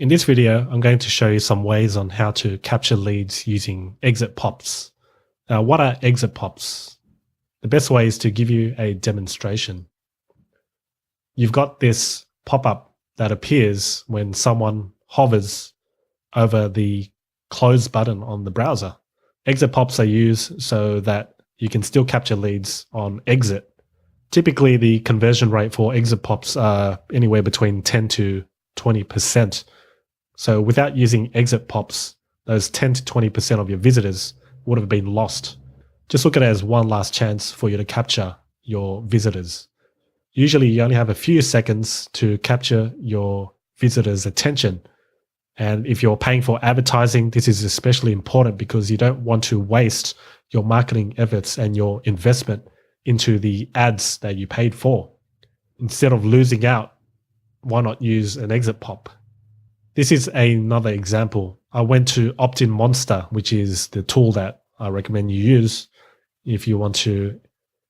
In this video, I'm going to show you some ways on how to capture leads using exit pops. Now, what are exit pops? The best way is to give you a demonstration. You've got this pop-up that appears when someone hovers over the close button on the browser. Exit pops are used so that you can still capture leads on exit. Typically, the conversion rate for exit pops are anywhere between 10 to 20%. So without using exit pops, those 10 to 20% of your visitors would have been lost. Just look at it as one last chance for you to capture your visitors. Usually you only have a few seconds to capture your visitors' attention. And if you're paying for advertising, this is especially important because you don't want to waste your marketing efforts and your investment into the ads that you paid for. Instead of losing out, why not use an exit pop? This is another example. I went to Opt-in Monster, which is the tool that I recommend you use if you want to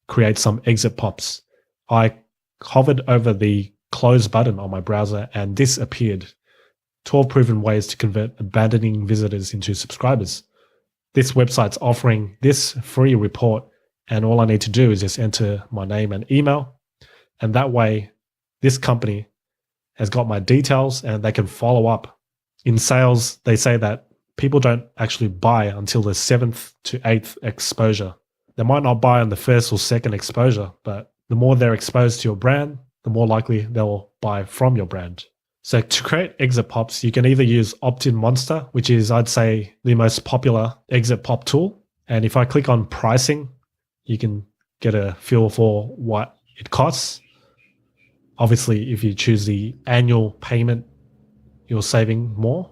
create some exit pops. I hovered over the close button on my browser and this appeared. 12 proven ways to convert abandoning visitors into subscribers. This website's offering this free report, and all I need to do is just enter my name and email. And that way, this company has got my details and they can follow up. In sales, they say that people don't actually buy until the 7th to 8th exposure. They might not buy on the first or second exposure, but the more they're exposed to your brand, the more likely they'll buy from your brand. So to create exit pops, you can either use Opt-in Monster, which is, I'd say, the most popular exit pop tool. And if I click on pricing, you can get a feel for what it costs. Obviously, if you choose the annual payment, you're saving more.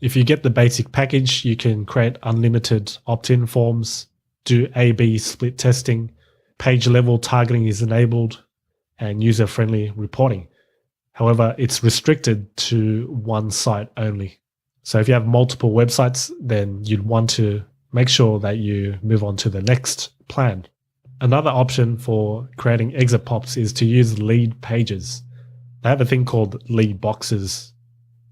If you get the basic package, you can create unlimited opt-in forms, do A/B split testing, page level targeting is enabled, and user-friendly reporting. However, it's restricted to one site only. So if you have multiple websites, then you'd want to make sure that you move on to the next plan. Another option for creating exit pops is to use lead pages. They have a thing called lead boxes.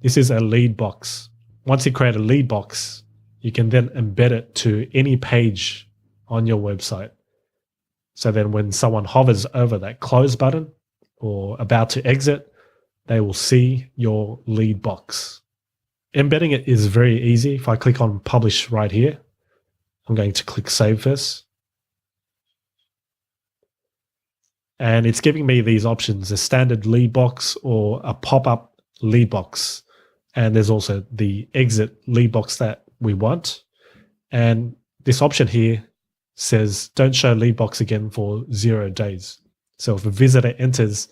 This is a lead box. Once you create a lead box, you can then embed it to any page on your website. So then when someone hovers over that close button or about to exit, they will see your lead box. Embedding it is very easy. If I click on publish right here, I'm going to click save first. And it's giving me these options, a standard lead box or a pop-up lead box. And there's also the exit lead box that we want. And this option here says, don't show lead box again for 0 days. So if a visitor enters,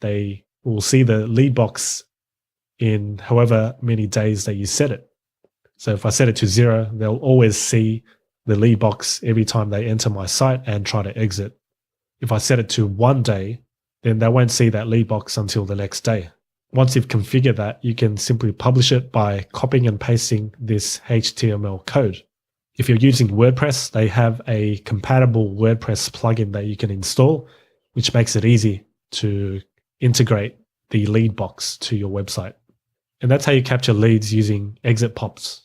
they will see the lead box in however many days that you set it. So if I set it to 0, they'll always see the lead box every time they enter my site and try to exit. If I set it to 1 day, then they won't see that lead box until the next day. Once you've configured that, you can simply publish it by copying and pasting this HTML code. If you're using WordPress, they have a compatible WordPress plugin that you can install, which makes it easy to integrate the lead box to your website. And that's how you capture leads using exit pops.